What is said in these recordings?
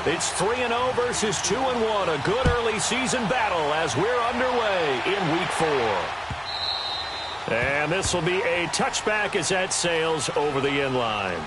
It's 3-0 versus 2-1. A good early season battle as we're underway in Week 4. And this will be a touchback as that sails over the end line.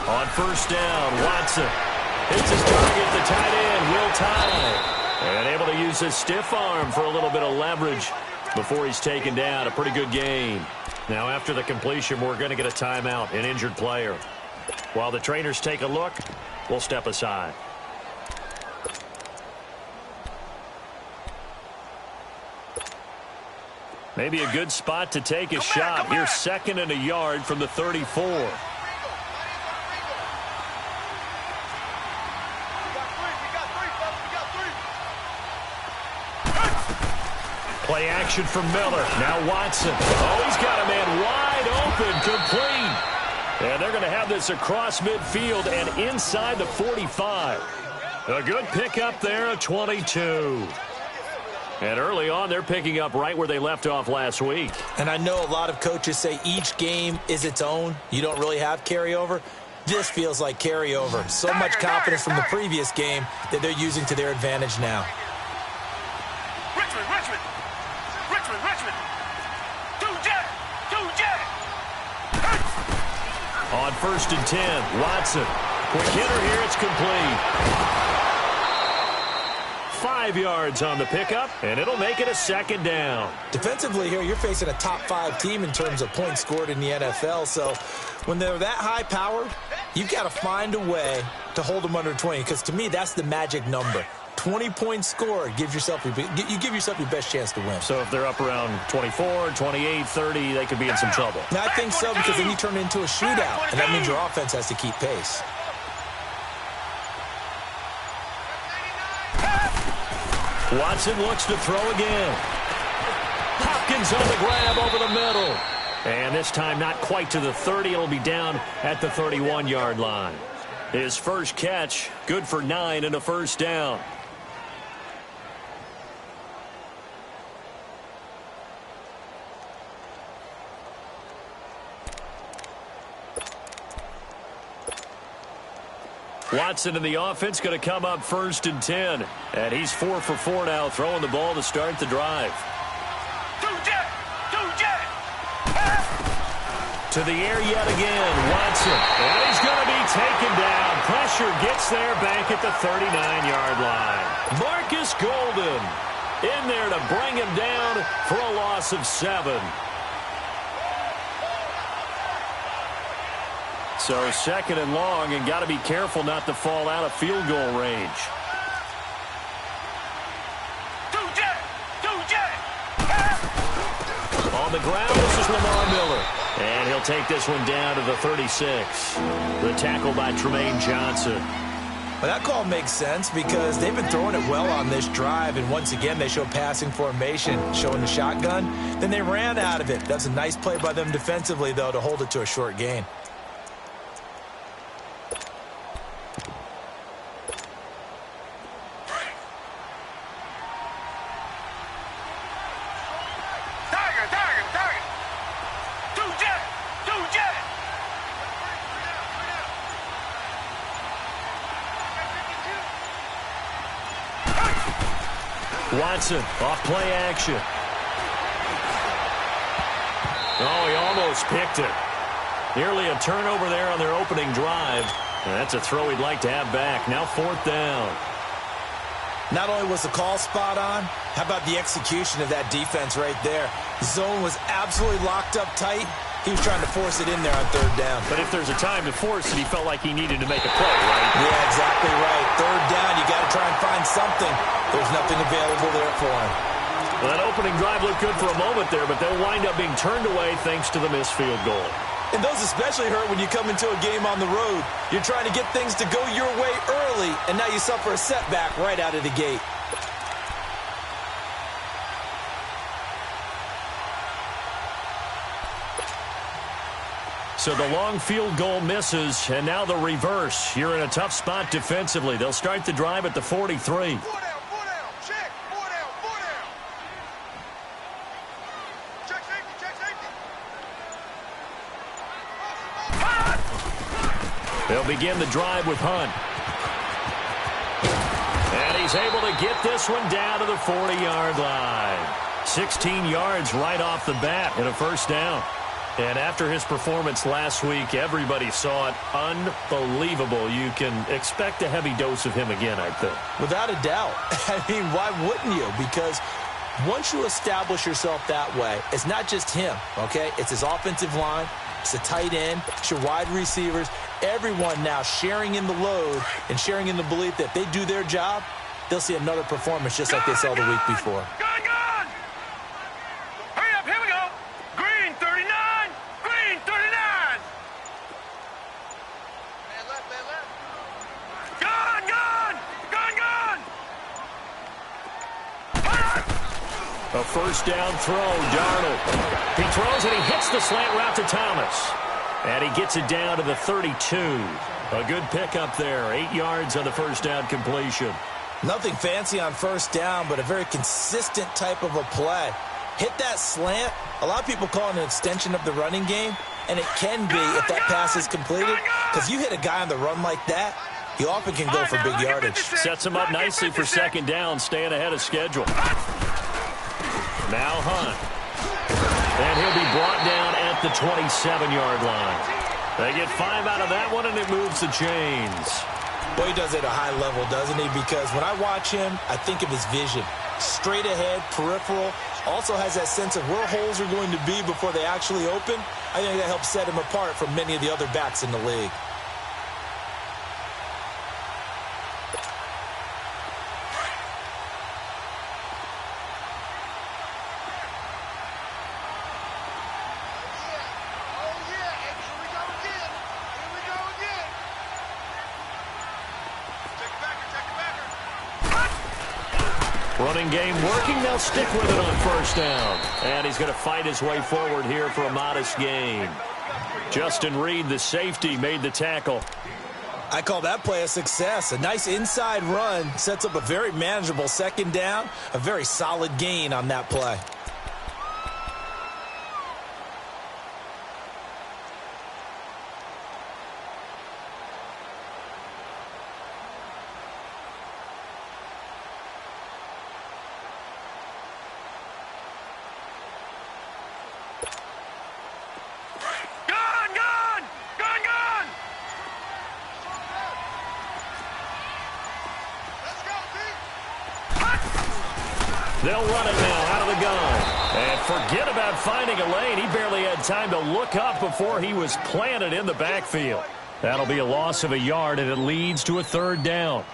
On first down, Watson hits his target, the tight end, Will Tye. And able to use his stiff arm for a little bit of leverage before he's taken down. A pretty good gain. Now after the completion, we're going to get a timeout, an injured player. While the trainers take a look, we'll step aside. Maybe a good spot to take a shot. Here's 2nd and a yard from the 34. Play action from Miller. Now Watson. Oh, he's got a man wide open, complete. And they're going to have this across midfield and inside the 45. A good pickup there, a 22. And early on, they're picking up right where they left off last week. And I know a lot of coaches say each game is its own. You don't really have carryover. This feels like carryover. So much confidence from the previous game that they're using to their advantage now. On 1st and 10, Watson. Quick hitter here, it's complete. 5 yards on the pickup, and it'll make it a 2nd down. Defensively here, you're facing a top 5 team in terms of points scored in the NFL, so when they're that high-powered, you've got to find a way to hold them under 20, because to me, that's the magic number. 20 points scored, you give yourself your best chance to win. So if they're up around 24, 28, 30, they could be in some trouble. Now, I think so, because then you turn it into a shootout, and that means your offense has to keep pace. Watson looks to throw again. Hopkins on the grab over the middle. And this time not quite to the 30. It'll be down at the 31-yard line. His first catch, good for 9 and a first down. Watson in the offense going to come up 1st and 10. And he's 4 for 4 now, throwing the ball to start the drive. To the air yet again, Watson. And he's going to be taken down. Pressure gets there back at the 39-yard line. Marcus Golden in there to bring him down for a loss of 7. So 2nd and long, and got to be careful not to fall out of field goal range. On the ground, this is Lamar Miller. And he'll take this one down to the 36. The tackle by Tremaine Johnson. Well, that call makes sense because they've been throwing it well on this drive, and once again they show passing formation, showing the shotgun. Then they ran out of it. That's a nice play by them defensively, though, to hold it to a short gain. Watson off play action. Oh, he almost picked it. Nearly a turnover there on their opening drive. And that's a throw he'd like to have back. Now 4th down. Not only was the call spot on, how about the execution of that defense right there? The zone was absolutely locked up tight. He was trying to force it in there on 3rd down. But if there's a time to force it, he felt like he needed to make a play, right? Yeah, exactly right. 3rd down, you got to try and find something. There's nothing available there for him. Well, that opening drive looked good for a moment there, but they'll wind up being turned away thanks to the missed field goal. And those especially hurt when you come into a game on the road. You're trying to get things to go your way early, and now you suffer a setback right out of the gate. So the long field goal misses, and now the reverse. You're in a tough spot defensively. They'll start the drive at the 43. They'll begin the drive with Hunt. And he's able to get this one down to the 40-yard line. 16 yards right off the bat and a first down. And after his performance last week, everybody saw it. Unbelievable. You can expect a heavy dose of him again, I think. Without a doubt. I mean, why wouldn't you? Because once you establish yourself that way, it's not just him, okay? It's his offensive line. It's the tight end. It's your wide receivers. Everyone now sharing in the load and sharing in the belief that if they do their job, they'll see another performance just like they saw the week before. A first down throw, Darnold. He throws and he hits the slant route to Thomas. And he gets it down to the 32. A good pickup there. 8 yards on the first down completion. Nothing fancy on first down, but a very consistent type of a play. Hit that slant. A lot of people call it an extension of the running game, and it can be if that pass is completed, because you hit a guy on the run like that, he often can go for big yardage. Sets him up nicely for second down, staying ahead of schedule. Now Hunt. And he'll be brought down at the 27-yard line. They get 5 out of that one, and it moves the chains. Boy, he does it at a high level, doesn't he? Because when I watch him, I think of his vision. Straight ahead, peripheral. Also has that sense of where holes are going to be before they actually open. I think that helps set him apart from many of the other backs in the league. Running game working. They'll stick with it on first down. And he's going to fight his way forward here for a modest gain. Justin Reed, the safety, made the tackle. I call that play a success. A nice inside run sets up a very manageable second down. A very solid gain on that play. They'll run it now out of the gun. And forget about finding a lane. He barely had time to look up before he was planted in the backfield. That'll be a loss of a yard, and it leads to a third down.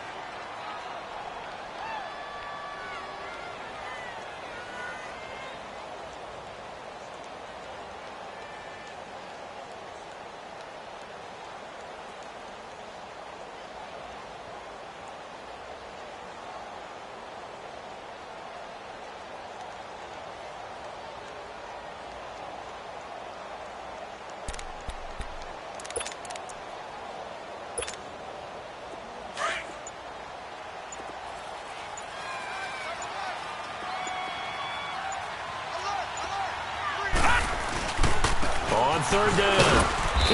On third down,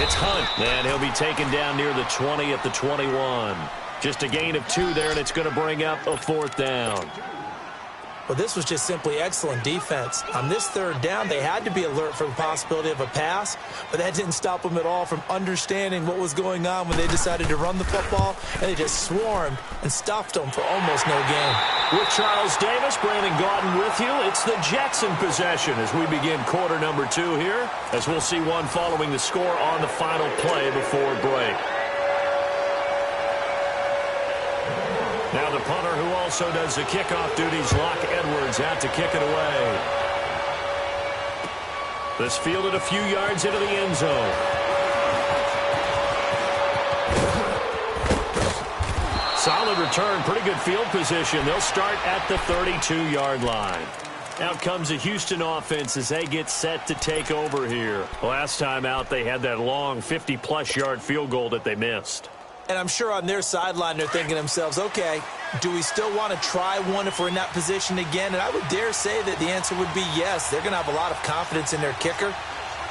it's Hunt, and he'll be taken down near the 20 at the 21. Just a gain of 2 there, and it's going to bring up a fourth down. Well, this was just simply excellent defense. On this third down, they had to be alert for the possibility of a pass, but that didn't stop them at all from understanding what was going on when they decided to run the football, and they just swarmed and stuffed them for almost no gain. With Charles Davis, Brandon Gaudin with you. It's the Jets in possession as we begin quarter number 2 here, as we'll see one following the score on the final play before break. Now the punter who also does the kickoff duties, Locke Edwards, out to kick it away. This fielded a few yards into the end zone. Solid return, pretty good field position. They'll start at the 32-yard line. Out comes the Houston offense as they get set to take over here. Last time out, they had that long 50-plus yard field goal that they missed. And I'm sure on their sideline they're thinking to themselves, okay, do we still want to try one if we're in that position again? And I would dare say that the answer would be yes. They're going to have a lot of confidence in their kicker.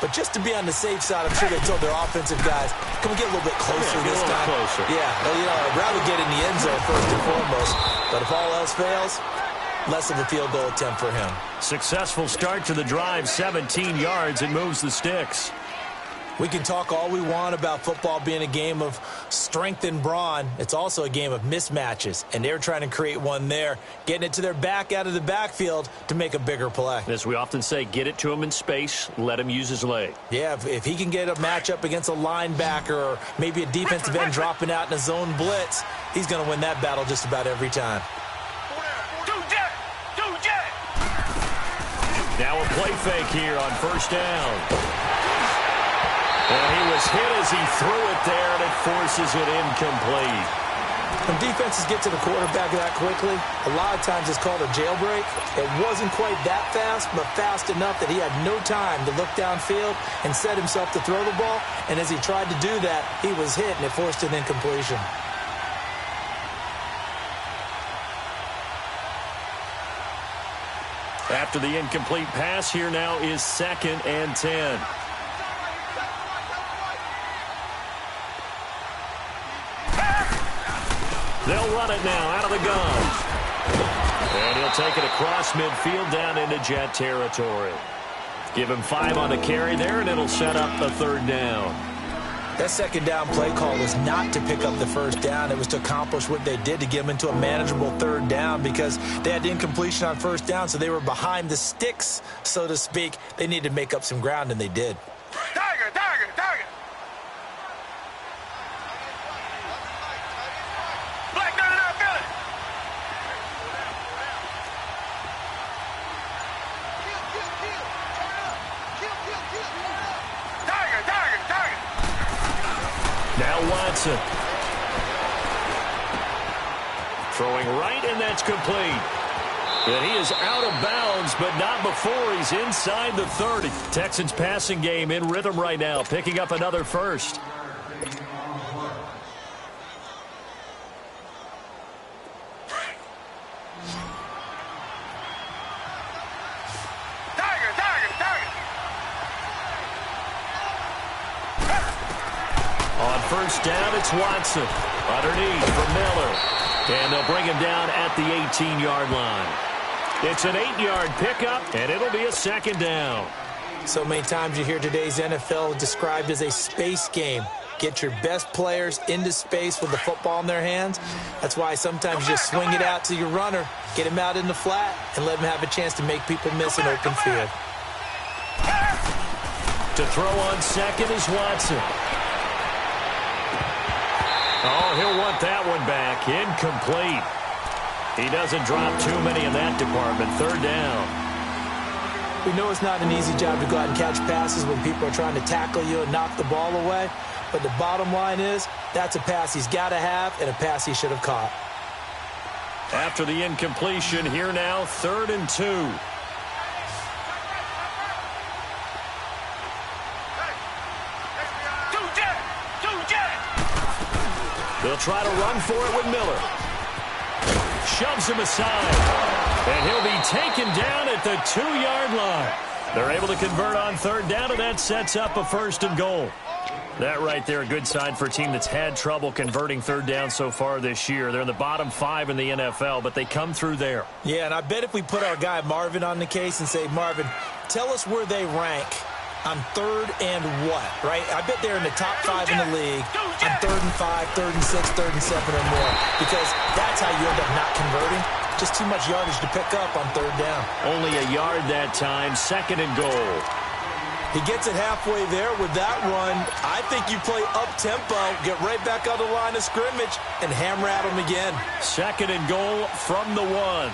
But just to be on the safe side, I'm sure they told their offensive guys, can we get a little bit closer this time? Closer. Yeah, well, I'd rather get in the end zone first and foremost. But if all else fails, less of a field goal attempt for him. Successful start to the drive, 17 yards, and moves the sticks. We can talk all we want about football being a game of strength and brawn. It's also a game of mismatches, and they're trying to create one there, getting it to their back out of the backfield to make a bigger play. As we often say, get it to him in space, let him use his leg. Yeah, if he can get a matchup against a linebacker or maybe a defensive end dropping out in a zone blitz, he's going to win that battle just about every time. Now a play fake here on first down. And he was hit as he threw it there, and it forces it incomplete. When defenses get to the quarterback that quickly, a lot of times it's called a jailbreak. It wasn't quite that fast, but fast enough that he had no time to look downfield and set himself to throw the ball. And as he tried to do that, he was hit, and it forced an incompletion. After the incomplete pass, here now is 2nd and 10. They'll run it now out of the gun. And he'll take it across midfield down into jet territory. Give him 5 on the carry there, and it'll set up a 3rd down. That 2nd down play call was not to pick up the 1st down. It was to accomplish what they did to get them into a manageable 3rd down because they had incompletion on 1st down, so they were behind the sticks, so to speak. They needed to make up some ground, and they did. Target. Black gun out, Philly. Target. Now Watson. Throwing right, and that's complete. And he is out of bounds, but not before he's inside the 30. Texans passing game in rhythm right now, picking up another first. On first down, it's Watson. Underneath for Miller. And they'll bring him down at the 18-yard line. It's an 8-yard pickup, and it'll be a 2nd down. So many times you hear today's NFL described as a space game. Get your best players into space with the football in their hands. That's why sometimes you just swing it out to your runner, get him out in the flat, and let him have a chance to make people miss an open field. To throw on 2nd is Watson. Oh, he'll want that one back. Incomplete. He doesn't drop too many in that department. 3rd down. We know it's not an easy job to go out and catch passes when people are trying to tackle you and knock the ball away. But the bottom line is that's a pass he's got to have and a pass he should have caught. After the incompletion, here now, 3rd and 2. They'll try to run for it with Miller. Shoves him aside. And he'll be taken down at the 2-yard line. They're able to convert on 3rd down, and that sets up a 1st and goal. That right there, a good sign for a team that's had trouble converting 3rd down so far this year. They're in the bottom 5 in the NFL, but they come through there. Yeah, and I bet if we put our guy Marvin on the case and say, Marvin, tell us where they rank on 3rd and what, right? I bet they're in the top 5 in the league on 3rd and 5, 3rd and 6, 3rd and 7 or more, because that's how you end up not converting. Just too much yardage to pick up on 3rd down. Only a yard that time, 2nd and goal. He gets it halfway there with that run. I think you play up-tempo, get right back on the line of scrimmage, and hammer at him again. 2nd and goal from the 1.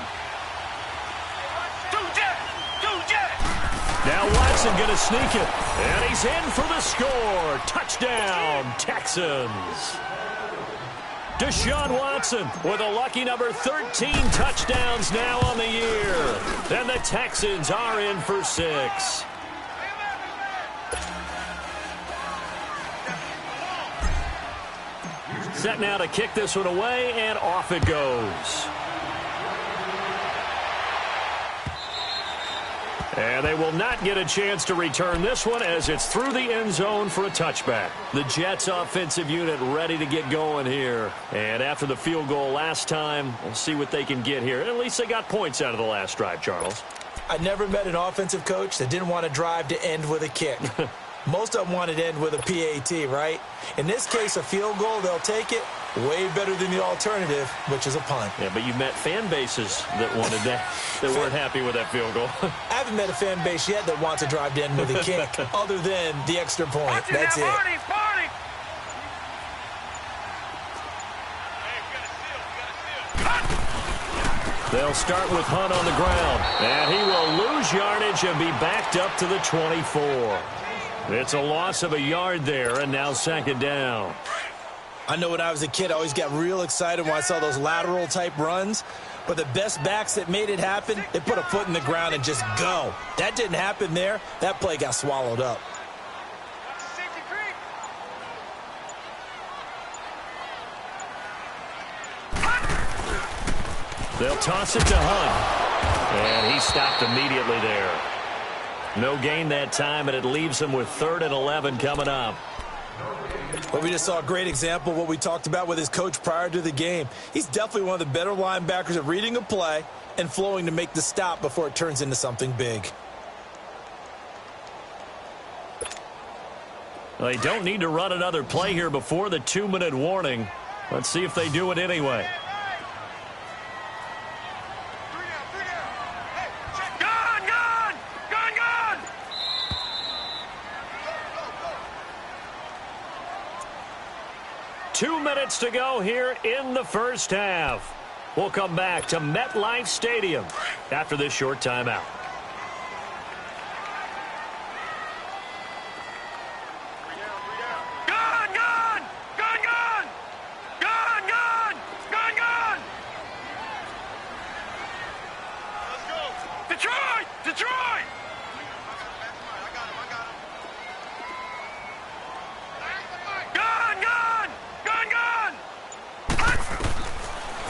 Now Watson going to sneak it, and he's in for the score. Touchdown, Texans. Deshaun Watson with a lucky number 13 touchdowns now on the year. And the Texans are in for 6. Set now to kick this one away, and off it goes. And they will not get a chance to return this one as it's through the end zone for a touchback. The Jets offensive unit ready to get going here. And after the field goal last time, we'll see what they can get here. At least they got points out of the last drive, Charles. I never met an offensive coach that didn't want to drive to end with a kick. Most of them wanted to end with a PAT, right? In this case, a field goal, they'll take it. Way better than the alternative, which is a punt. Yeah, but you met fan bases that wanted that, that weren't happy with that field goal. I haven't met a fan base yet that wants to drive to end with a kick, other than the extra point. That's it. They'll start with Hunt on the ground, and he will lose yardage and be backed up to the 24. It's a loss of a yard there, and now second down. I know when I was a kid, I always got real excited when I saw those lateral-type runs. But the best backs that made it happen, they put a foot in the ground and just go. That didn't happen there. That play got swallowed up. They'll toss it to Hunt. And he stopped immediately there. No gain that time, and it leaves him with 3rd and 11 coming up. Well, we just saw a great example of what we talked about with his coach prior to the game. He's definitely one of the better linebackers at reading a play and flowing to make the stop before it turns into something big. Well, they don't need to run another play here before the 2-minute warning. Let's see if they do it anyway. 2 minutes to go here in the first half. We'll come back to MetLife Stadium after this short timeout.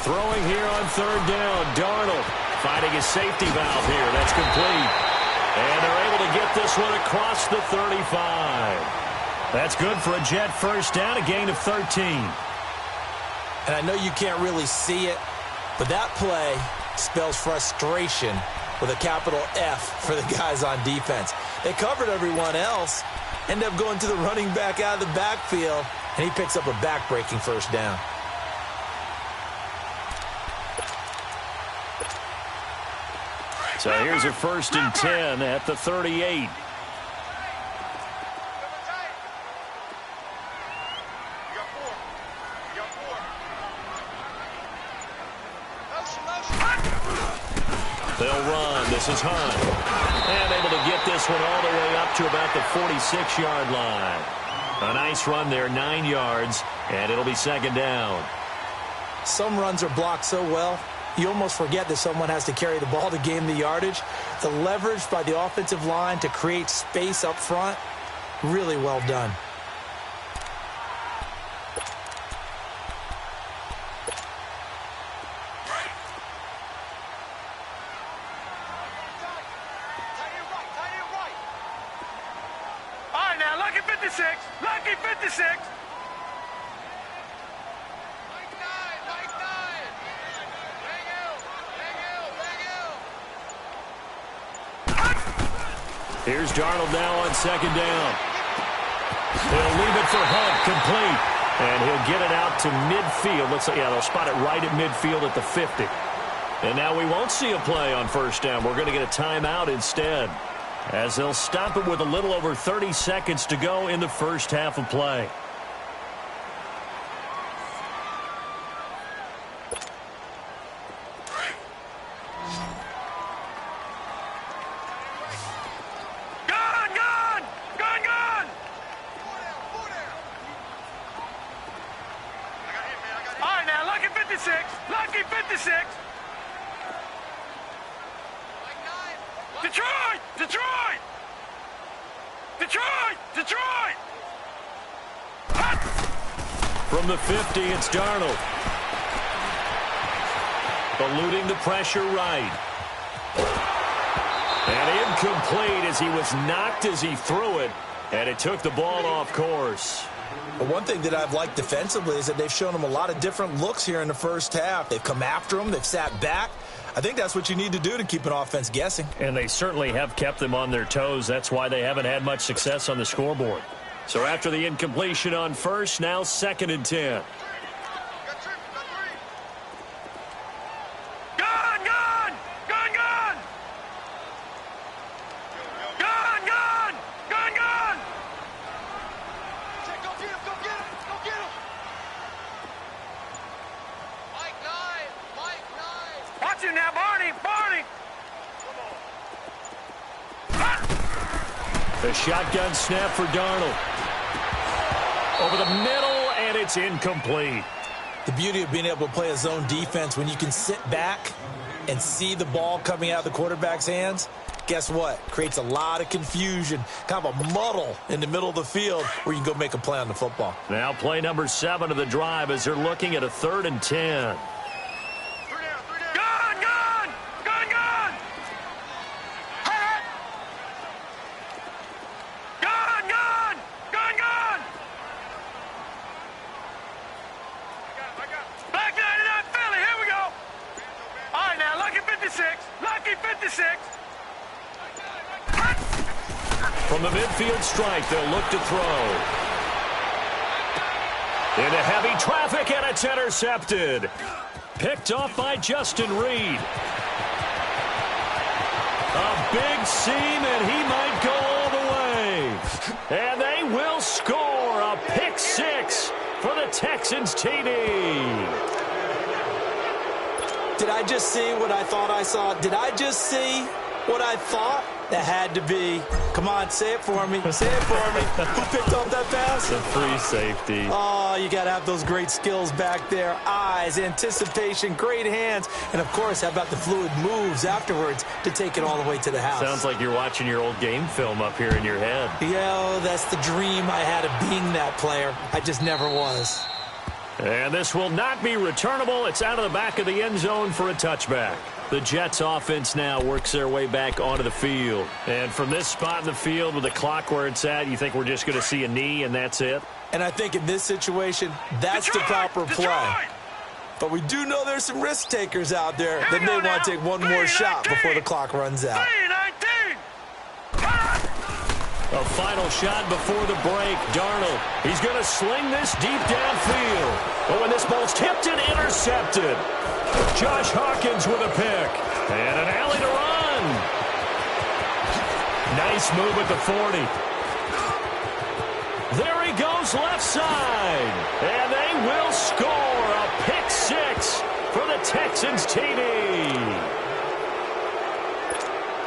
Throwing here on 3rd down. Darnold finding his safety valve here. That's complete. And they're able to get this one across the 35. That's good for a Jet first down, a gain of 13. And I know you can't really see it, but that play spells frustration with a capital F for the guys on defense. They covered everyone else, end up going to the running back out of the backfield, and he picks up a back-breaking first down. So here's a 1st and 10 at the 38. They'll run. This is Hunt. And able to get this one all the way up to about the 46-yard line. A nice run there, 9 yards, and it'll be second down. Some runs are blocked so well, you almost forget that someone has to carry the ball to gain the yardage. The leverage by the offensive line to create space up front, really well done. All right, now, lucky 56. Lucky 56. Here's Darnold now on second down. He'll leave it for Hunt, complete. And he'll get it out to midfield. Looks like, yeah, they'll spot it right at midfield at the 50. And now we won't see a play on first down. We're going to get a timeout instead, as they'll stop it with a little over 30 seconds to go in the first half of play. 56. Lucky 56. Detroit! Detroit! Detroit! Detroit! From the 50, it's Darnold. Eluding the pressure right. And incomplete as he was knocked as he threw it. And it took the ball off course. But one thing that I've liked defensively is that they've shown him a lot of different looks here in the first half. They've come after him. They've sat back. I think that's what you need to do to keep an offense guessing. And they certainly have kept them on their toes. That's why they haven't had much success on the scoreboard. So after the incompletion on first, now 2nd and 10. The shotgun snap for Darnold. Over the middle, and it's incomplete. The beauty of being able to play a zone defense when you can sit back and see the ball coming out of the quarterback's hands, guess what? Creates a lot of confusion, kind of a muddle in the middle of the field where you can go make a play on the football. Now play number 7 of the drive as they're looking at a 3rd and 10. From the midfield strike, they'll look to throw. Into heavy traffic, and it's intercepted. Picked off by Justin Reed. A big seam, and he might go all the way. And they will score a pick 6 for the Texans TD. Did I just see what I thought I saw? Did I just see what I thought? That had to be. Come on, say it for me. Say it for me. Who picked up that pass? The free safety. Oh, you got to have those great skills back there. Eyes, anticipation, great hands. And, of course, how about the fluid moves afterwards to take it all the way to the house? Sounds like you're watching your old game film up here in your head. Yeah, that's the dream I had of being that player. I just never was. And this will not be returnable. It's out of the back of the end zone for a touchback. The Jets offense now works their way back onto the field. And from this spot in the field with the clock where it's at, you think we're just going to see a knee and that's it? And I think in this situation, that's the proper play. But we do know there's some risk takers out there that may want to take one more shot before the clock runs out. A final shot before the break. Darnold, he's going to sling this deep downfield. But when this ball's tipped and intercepted, Josh Hawkins with a pick. And an alley to run. Nice move at the 40. There he goes left side. And they will score a pick 6 for the Texans TD.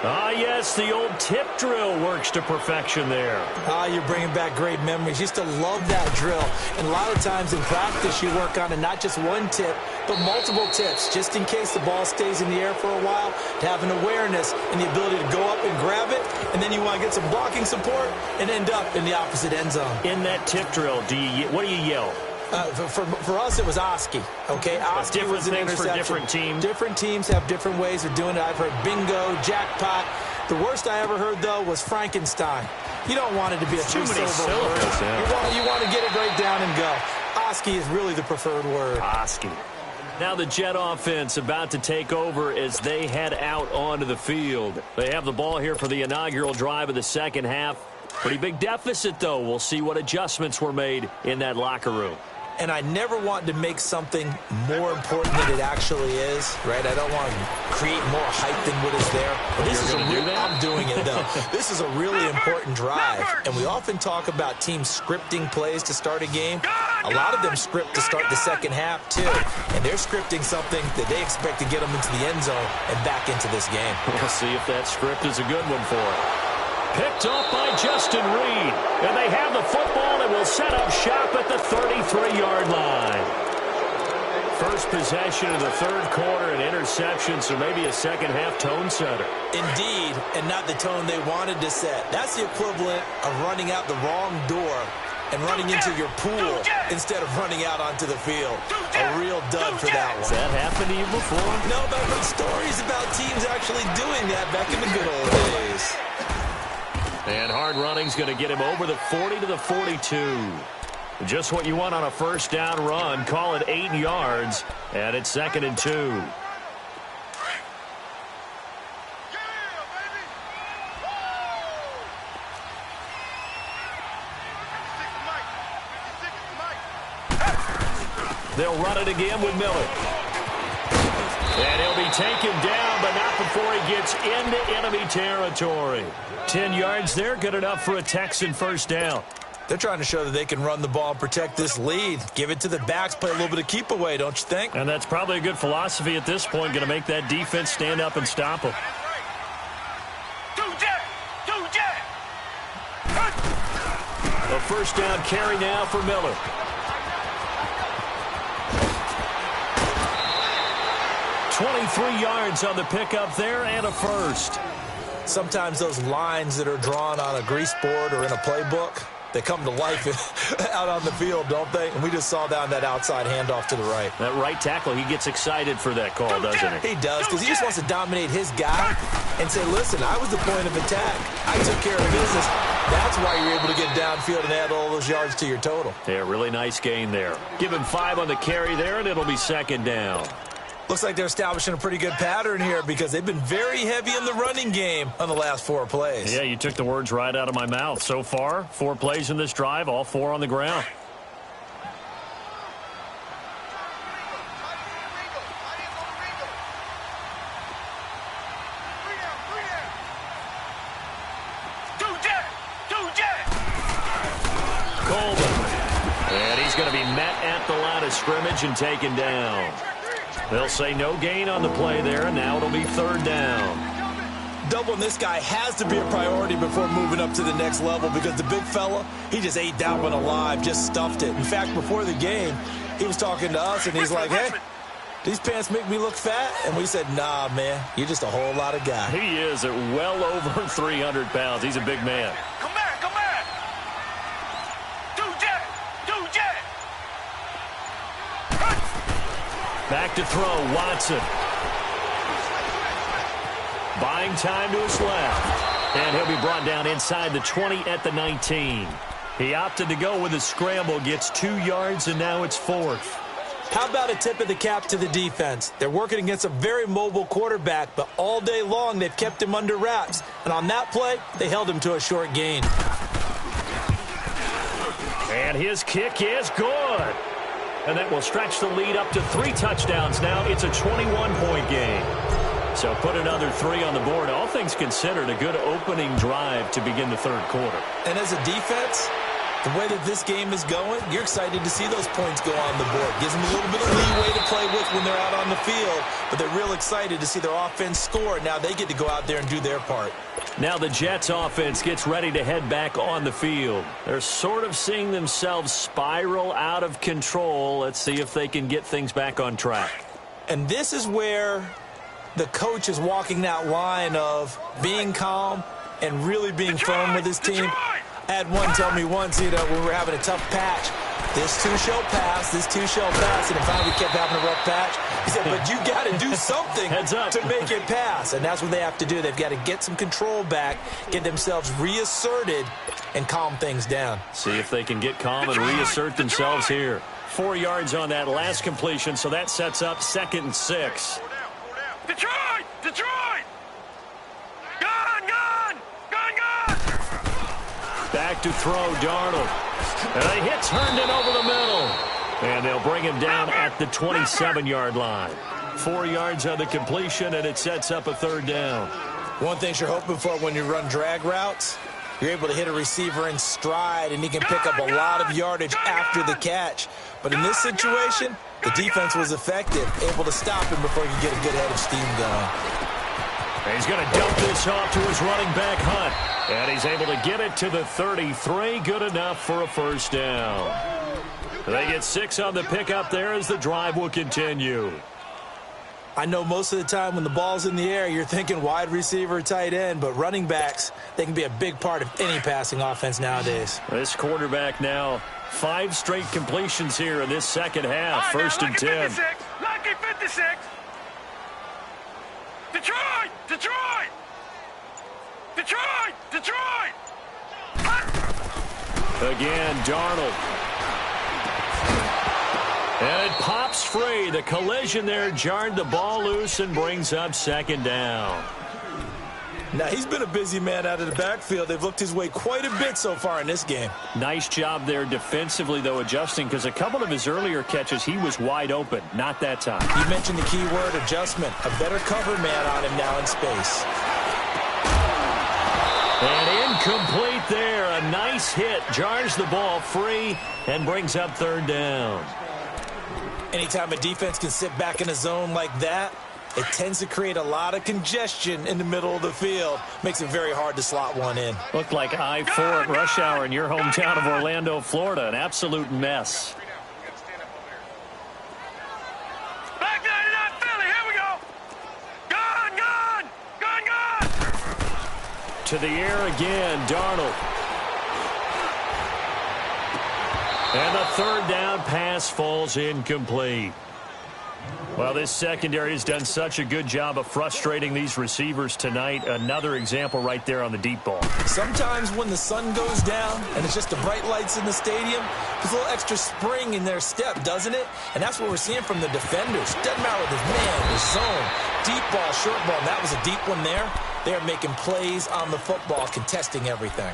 Ah, yes, the old tip drill works to perfection there. Ah, you're bringing back great memories. Used to love that drill. And a lot of times in practice, you work on it, not just one tip, but multiple tips, just in case the ball stays in the air for a while, to have an awareness and the ability to go up and grab it, and then you want to get some blocking support and end up in the opposite end zone. In that tip drill, what do you yell? For us, it was Oski. Okay, Oski was an interception. For different teams. Different teams have different ways of doing it. I've heard bingo, jackpot. The worst I ever heard, though, was Frankenstein. You don't want it to be a three-syllable word. Yeah. You want to get it right down and go. Oski is really the preferred word. Oski. Now the Jet offense about to take over as they head out onto the field. They have the ball here for the inaugural drive of the second half. Pretty big deficit, though. We'll see what adjustments were made in that locker room. And I never want to make something more important than it actually is, right? I don't want to create more hype than what is there. But this is I'm doing it, though. This is a really important drive. And we often talk about teams scripting plays to start a game. A lot of them script to start the second half, too. And they're scripting something that they expect to get them into the end zone and back into this game. We'll see if that script is a good one for it. Picked off by Justin Reed. And they have the football and will set up shop at the 33-yard line. 1st first possession of the third quarter, an interception, so maybe a second-half tone setter. Indeed, and not the tone they wanted to set. That's the equivalent of running out the wrong door and running into your pool instead of running out onto the field. A real dud for that one. Has that happened to you before? No, but I've heard stories about teams actually doing that back in the good old days. And hard running's going to get him over the 40 to the 42. Just what you want on a first down run. Call it 8 yards, and it's 2nd and 2. They'll run it again with Miller. And he'll be taken down, but not before he gets into enemy territory. 10 yards there, good enough for a Texan first down. They're trying to show that they can run the ball and protect this lead. Give it to the backs, play a little bit of keep away, don't you think? And that's probably a good philosophy at this point, going to make that defense stand up and stop them. A first down carry now for Miller. $23 yards on the pickup there and a first. Sometimes those lines that are drawn on a grease board or in a playbook, they come to life out on the field, don't they? And we just saw down that outside handoff to the right. That right tackle, he gets excited for that call, doesn't he? He does, because he just wants to dominate his guy and say, listen, I was the point of attack. I took care of business. That's why you're able to get downfield and add all those yards to your total. Yeah, really nice gain there. Give him 5 on the carry there, and it'll be 2nd down. Looks like they're establishing a pretty good pattern here because they've been very heavy in the running game on the last 4 plays. Yeah, you took the words right out of my mouth. So far, 4 plays in this drive, all 4 on the ground. Coleman. And he's going to be met at the line of scrimmage and taken down. They'll say no gain on the play there, and now it'll be 3rd down. Doubling this guy has to be a priority before moving up to the next level because the big fella, he just ate that one alive, just stuffed it. In fact, before the game, he was talking to us, and he's like, hey, these pants make me look fat? And we said, nah, man, you're just a whole lot of guy. He is at well over 300 pounds. He's a big man. Come back, come back. Back to throw, Watson. Buying time to his left. And he'll be brought down inside the 20 at the 19. He opted to go with a scramble, gets 2 yards, and now it's 4th. How about a tip of the cap to the defense? They're working against a very mobile quarterback, but all day long they've kept him under wraps. And on that play, they held him to a short gain. And his kick is good. And that will stretch the lead up to 3 touchdowns now. It's a 21-point game. So put another 3 on the board. All things considered, a good opening drive to begin the 3rd quarter. And as a defense, the way that this game is going, you're excited to see those points go on the board. Gives them a little bit of leeway to play with when they're out on the field, but they're real excited to see their offense score. Now they get to go out there and do their part. Now the Jets offense gets ready to head back on the field. They're sort of seeing themselves spiral out of control. Let's see if they can get things back on track. And this is where the coach is walking that line of being calm and really being firm with his team. I had one tell me once, when we were having a tough patch, this too shall pass, this too shall pass, and finally we kept having a rough patch. He said, but you got to do something to make it pass, and that's what they have to do. They've got to get some control back, get themselves reasserted, and calm things down. See if they can get calm and reassert themselves here. 4 yards on that last completion, so that sets up 2nd and 6. Detroit! Detroit! Gone! Gone! Gone! Gone! Back to throw, Darnold. And a hit turned in over the middle. And they'll bring him down at the 27-yard line. 4 yards on the completion, and it sets up a 3rd down. One thing you're hoping for when you run drag routes, you're able to hit a receiver in stride, and he can pick up a lot of yardage after the catch. But in this situation, the defense was effective, able to stop him before he could get a good head of steam going. And he's going to dump this off to his running back, Hunt. And he's able to get it to the 33. Good enough for a first down. They get 6 on the pickup there as the drive will continue. I know most of the time when the ball's in the air, you're thinking wide receiver, tight end, but running backs, they can be a big part of any passing offense nowadays. This quarterback now 5 straight completions here in this second half. Right, First and 10. 56, lucky 56. Detroit! Detroit! Detroit! Detroit! Again, Darnold. And it pops free. The collision there jarred the ball loose and brings up second down. Now, he's been a busy man out of the backfield. They've looked his way quite a bit so far in this game. Nice job there defensively, though, adjusting, because a couple of his earlier catches, he was wide open. Not that time. You mentioned the key word, adjustment. A better cover man on him now in space. And incomplete there. A nice hit. Jars the ball free and brings up third down. Anytime a defense can sit back in a zone like that, it tends to create a lot of congestion in the middle of the field. Makes it very hard to slot one in. Looked like I-4 at rush hour in your hometown of Orlando, Florida. An absolute mess. Back 99 Philly, here we go. Gone, gone, gone, gone. To the air again, Darnold. And the third down pass falls incomplete. Well, this secondary has done such a good job of frustrating these receivers tonight. Another example right there on the deep ball. Sometimes when the sun goes down and it's just the bright lights in the stadium, there's a little extra spring in their step, doesn't it? And that's what we're seeing from the defenders. Doesn't matter with his man, his zone, deep ball, short ball. And that was a deep one there. They're making plays on the football, contesting everything.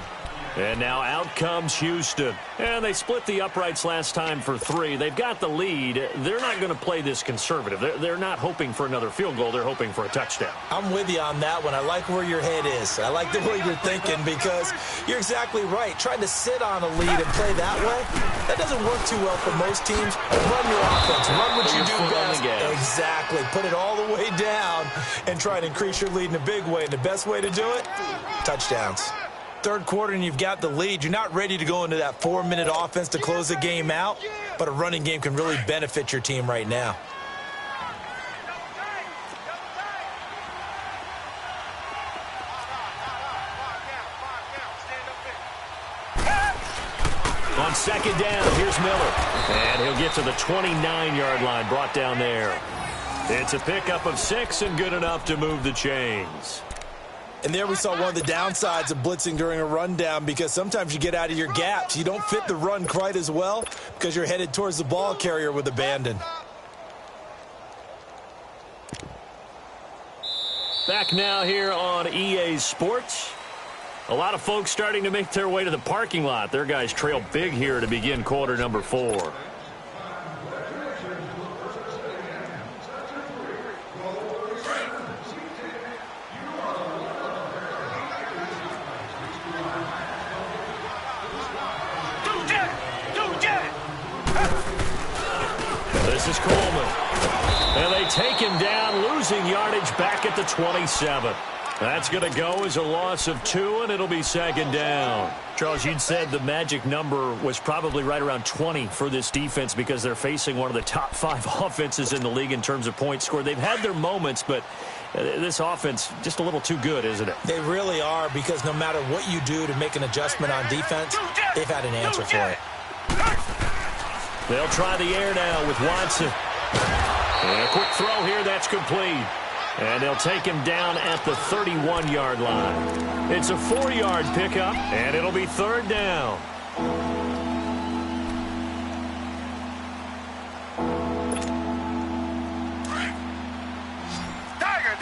And now out comes Houston. And they split the uprights last time for 3. They've got the lead. They're not going to play this conservative. They're not hoping for another field goal. They're hoping for a touchdown. I'm with you on that one. I like where your head is. I like the way you're thinking because you're exactly right. Trying to sit on a lead and play that way, that doesn't work too well for most teams. Run your offense. Run what you do best. Exactly. Put it all the way down and try to increase your lead in a big way. And the best way to do it, touchdowns. Third quarter and you've got the lead. You're not ready to go into that 4-minute offense to close the game out, but a running game can really benefit your team right now. On second down, here's Miller. And he'll get to the 29-yard line, brought down there. It's a pickup of 6 and good enough to move the chains. And there we saw one of the downsides of blitzing during a rundown because sometimes you get out of your gaps. You don't fit the run quite as well because you're headed towards the ball carrier with abandon. Back now here on EA Sports. A lot of folks starting to make their way to the parking lot. Their guys trail big here to begin quarter number 4. This is Coleman. And they take him down, losing yardage back at the 27. That's going to go as a loss of 2, and it'll be second down. Charles, you'd said the magic number was probably right around 20 for this defense because they're facing one of the top 5 offenses in the league in terms of points scored. They've had their moments, but this offense just a little too good, isn't it? They really are because no matter what you do to make an adjustment on defense, they've had an answer for it. They'll try the air now with Watson. And a quick throw here, that's complete. And they'll take him down at the 31-yard line. It's a 4-yard pickup, and it'll be third down. Tiger.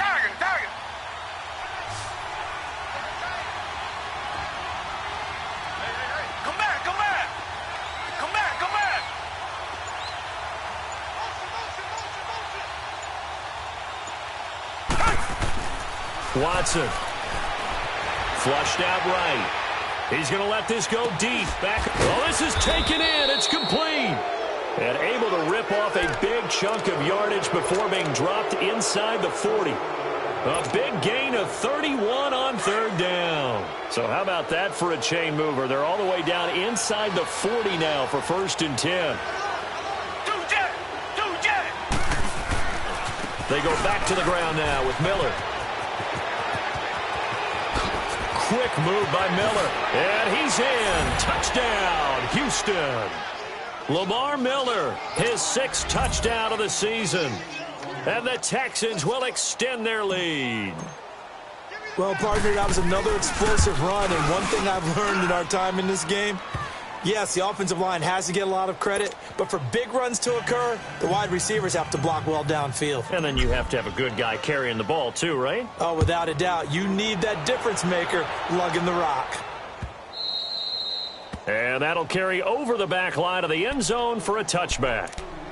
Come back. Watson. Flushed out right. He's going to let this go deep. Back. Oh, this is taken in. It's complete. And able to rip off a big chunk of yardage before being dropped inside the 40. A big gain of 31 on third down. So how about that for a chain mover? They're all the way down inside the 40 now for 1st and 10. They go back to the ground now with Miller. Quick move by Miller. And he's in. Touchdown, Houston. Lamar Miller, his 6th touchdown of the season. And the Texans will extend their lead. Well, partner, that was another explosive run. And one thing I've learned in our time in this game, yes, the offensive line has to get a lot of credit, but for big runs to occur, the wide receivers have to block well downfield. And then you have to have a good guy carrying the ball too, right? Oh, without a doubt. You need that difference maker lugging the rock. And that'll carry over the back line of the end zone for a touchback.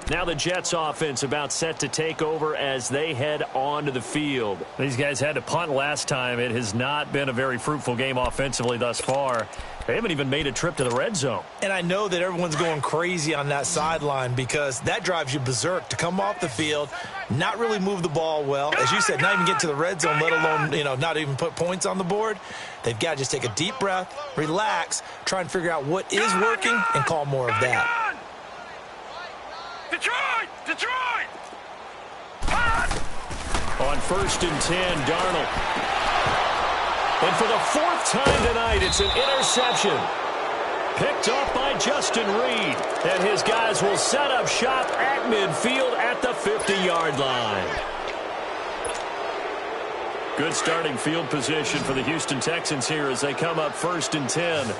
Now the Jets offense about set to take over as they head onto the field. These guys had to punt last time. It has not been a very fruitful game offensively thus far. They haven't even made a trip to the red zone. And I know that everyone's going crazy on that sideline because that drives you berserk to come off the field, not really move the ball well. As you said, not even get to the red zone, let alone, not even put points on the board. They've got to just take a deep breath, relax, try and figure out what is working and call more of that. Detroit! On 1st and 10, Darnold. And for the 4th time tonight, it's an interception. Picked off by Justin Reed. And his guys will set up shop at midfield at the 50-yard line. Good starting field position for the Houston Texans here as they come up 1st and 10.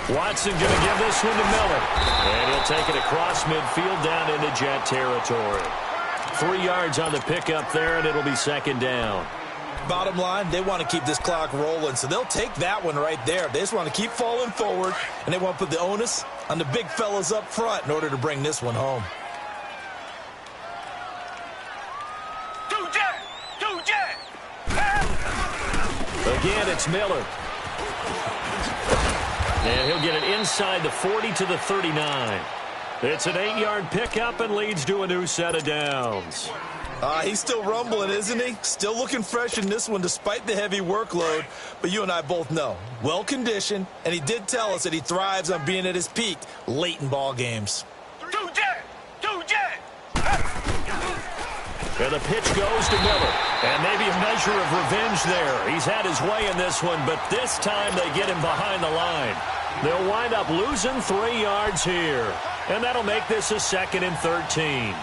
Watson going to give this one to Miller. And he'll take it across midfield down into Jet territory. 3 yards on the pickup there, and it'll be 2nd down. Bottom line, they want to keep this clock rolling, so they'll take that one right there. They just want to keep falling forward, and they want to put the onus on the big fellas up front in order to bring this one home. Again, it's Miller. And he'll get it inside the 40 to the 39. It's an 8-yard pickup and leads to a new set of downs. He's still rumbling, isn't he? Still looking fresh in this one despite the heavy workload. But you and I both know, well-conditioned, and he did tell us that he thrives on being at his peak late in ball games. And the pitch goes to Miller. And maybe a measure of revenge there. He's had his way in this one, but this time they get him behind the line. They'll wind up losing 3 yards here. And that'll make this a 2nd and 13.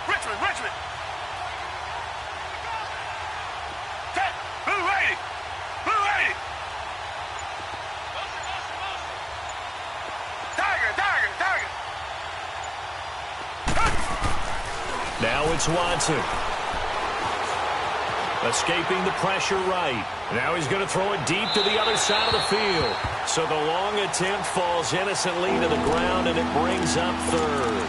Richmond. Blue 80. Tiger. Now it's Watson. Escaping the pressure right. Now he's going to throw it deep to the other side of the field. So the long attempt falls innocently to the ground, and it brings up 3rd.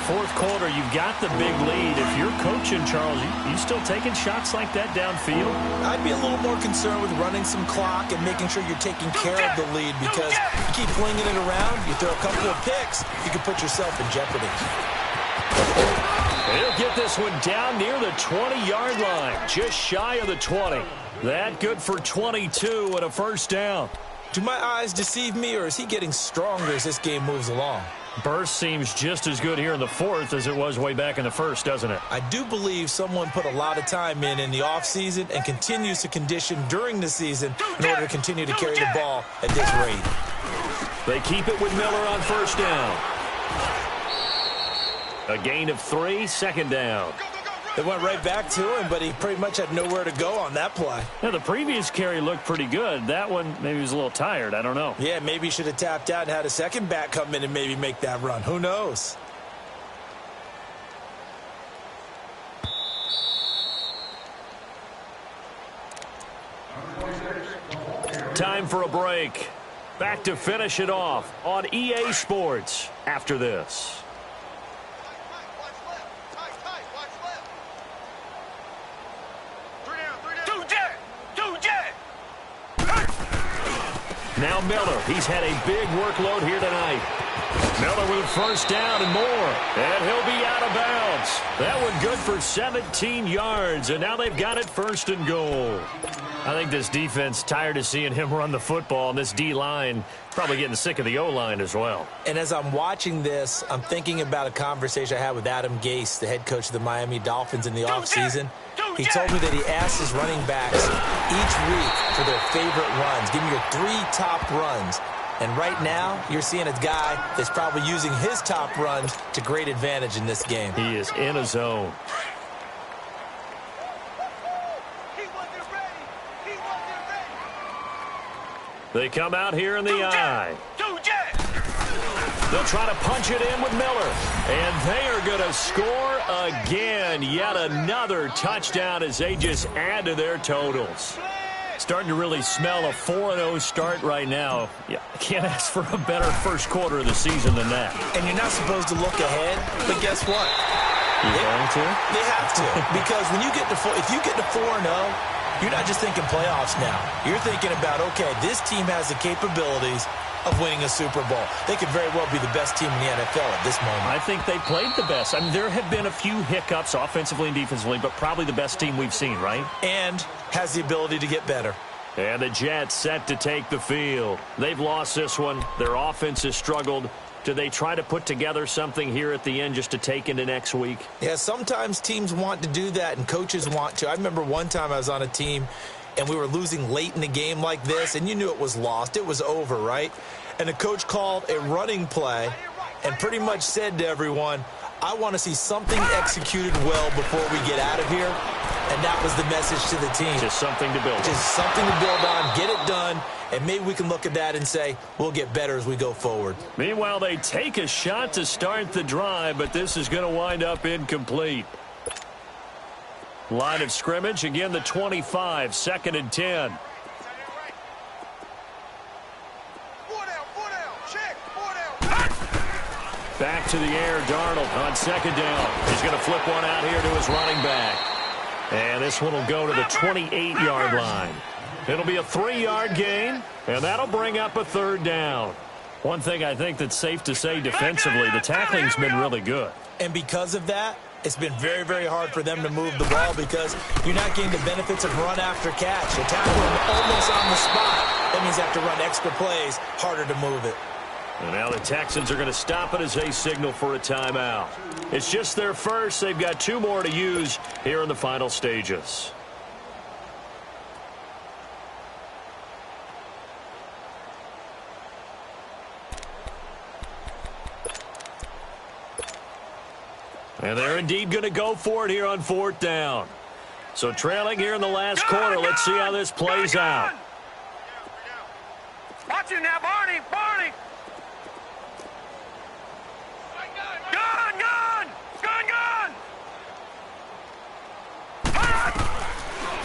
4th quarter, you've got the big lead. If you're coaching, Charles, you still taking shots like that downfield? I'd be a little more concerned with running some clock and making sure you're taking care of the lead because you keep flinging it around, you throw a couple of picks, you can put yourself in jeopardy. He'll get this one down near the 20-yard line, just shy of the 20. That good for 22 and a 1st down. Do my eyes deceive me, or is he getting stronger as this game moves along? Burst seems just as good here in the 4th as it was way back in the 1st, doesn't it? I do believe someone put a lot of time in the offseason and continues to condition during the season in order to continue to carry the ball at this rate. They keep it with Miller on 1st down. A gain of 3, 2nd down. They went right back to him, but he pretty much had nowhere to go on that play. Now, the previous carry looked pretty good. That one, maybe he was a little tired. I don't know. Yeah, maybe he should have tapped out and had a second back come in and maybe make that run. Who knows? Time for a break. Back to finish it off on EA Sports after this. Now Miller. He's had a big workload here tonight. Miller with a first down and more. And he'll be out of bounds. That one good for 17 yards. And now they've got it 1st and goal. I think this defense tired of seeing him run the football. And this D-line probably getting sick of the O-line as well. And as I'm watching this, I'm thinking about a conversation I had with Adam Gase, the head coach of the Miami Dolphins in the offseason. He told me that he asked his running backs each week for their favorite runs. Give me your 3 top runs. And right now, you're seeing a guy that's probably using his top runs to great advantage in this game. He is in a zone. They come out here in the eye. They'll try to punch it in with Miller. And they are going to score again. Yet another touchdown as they just add to their totals. Starting to really smell a 4-0 start right now. Yeah, can't ask for a better first quarter of the season than that. And you're not supposed to look ahead, but guess what? You're going to? They have to. Because when you get to if you get to 4-0, you're not just thinking playoffs now. You're thinking about, okay, this team has the capabilities of winning a Super Bowl. They could very well be the best team in the NFL at this moment. I think they played the best. I mean, there have been a few hiccups offensively and defensively, but probably the best team we've seen, right? And has the ability to get better. And the Jets set to take the field. They've lost this one. Their offense has struggled. Do they try to put together something here at the end just to take into next week? Yeah, sometimes teams want to do that and coaches want to. I remember one time I was on a team and we were losing late in the game like this, and you knew it was lost. It was over, right? And the coach called a running play and pretty much said to everyone, I want to see something executed well before we get out of here. And that was the message to the team. Just something to build on. Just something to build on, get it done, and maybe we can look at that and say, we'll get better as we go forward. Meanwhile, they take a shot to start the drive, but this is going to wind up incomplete. Line of scrimmage, again the 25, 2nd and 10. Back to the air, Darnold on 2nd down. He's going to flip one out here to his running back. And this one will go to the 28-yard line. It'll be a 3-yard gain, and that'll bring up a 3rd down. One thing I think that's safe to say defensively, the tackling's been really good. And because of that, it's been very, very hard for them to move the ball because you're not getting the benefits of run after catch. You tackle them almost on the spot. That means they have to run extra plays, harder to move it. And now the Texans are going to stop it as they signal for a timeout. It's just their first. They've got 2 more to use here in the final stages. And they're indeed going to go for it here on 4th down. So trailing here in the last quarter. Let's see how this plays out. Watch it now, Barney. Barney. Gun.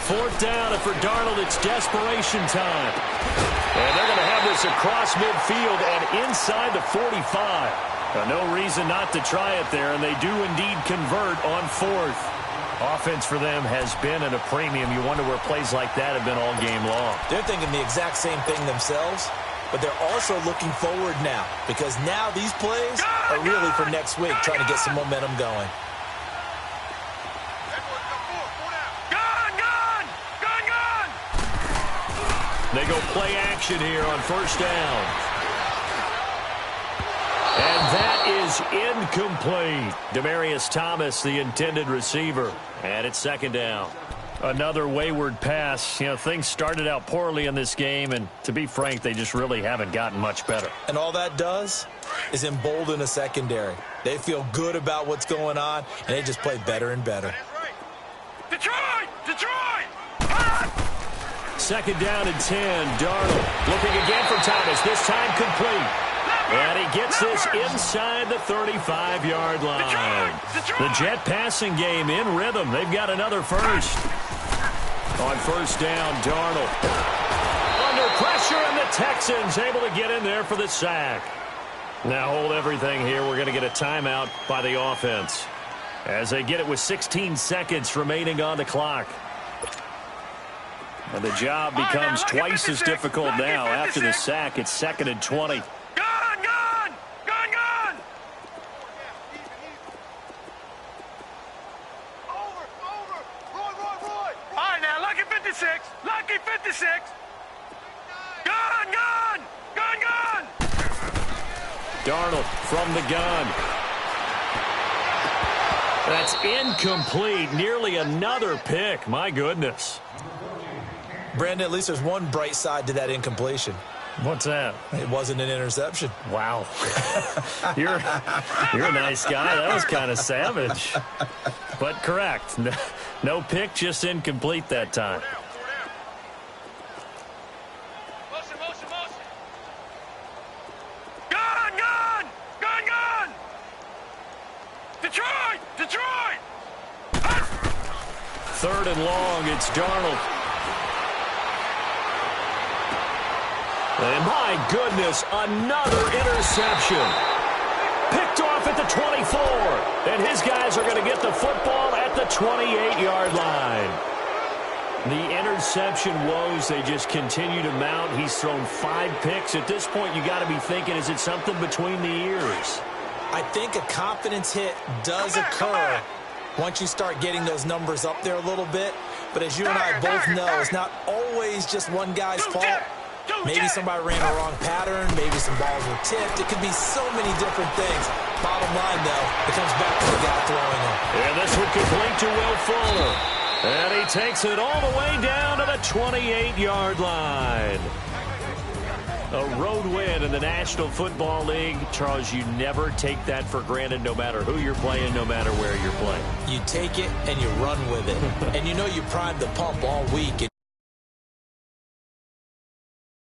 4th down, and for Darnold, it's desperation time. And they're going to have this across midfield and inside the 45. No reason not to try it there, and they do indeed convert on 4th. Offense for them has been at a premium. You wonder where plays like that have been all game long. They're thinking the exact same thing themselves, but they're also looking forward now because now these plays are really for next week, trying to get some momentum going. They go play action here on 1st down. And that is incomplete. Demaryius Thomas, the intended receiver. And it's 2nd down. Another wayward pass. You know, things started out poorly in this game, and to be frank, they just really haven't gotten much better. And all that does is embolden a secondary. They feel good about what's going on, and they just play better and better. Detroit! 2nd down and 10. Darnold looking again for Thomas. This time complete. And he gets this inside the 35-yard line. The Jet passing game in rhythm. They've got another first. On 1st down, Darnold under pressure, and the Texans able to get in there for the sack. Now hold everything here. We're going to get a timeout by the offense as they get it with 16 seconds remaining on the clock. And the job becomes twice as difficult now after the sack. It's 2nd and 20. Gone, gone! Gone, gone! Over! Roy! All right, now, lucky 56. Lucky 56. Gone! Gone! Darnold from the gun. That's incomplete. Nearly another pick. My goodness. Brandon, at least there's one bright side to that incompletion. What's that? It wasn't an interception. Wow. You're a nice guy. That was kind of savage. But correct. No pick, just incomplete that time. Motion. Gone! Detroit! 3rd and long, it's Darnold. And my goodness, another interception. Picked off at the 24. And his guys are going to get the football at the 28-yard line. The interception woes, they just continue to mount. He's thrown 5 picks. At this point, you got to be thinking, is it something between the ears? I think a confidence hit does occur once you start getting those numbers up there a little bit. But as you and I both know, it's not always just one guy's fault. Maybe somebody ran a wrong pattern. Maybe some balls were tipped. It could be so many different things. Bottom line, though, it comes back to the guy throwing them. And this one complete to Will Fuller. And he takes it all the way down to the 28-yard line. A road win in the National Football League. Charles, you never take that for granted no matter who you're playing, no matter where you're playing. You take it and you run with it. And you know you primed the pump all week.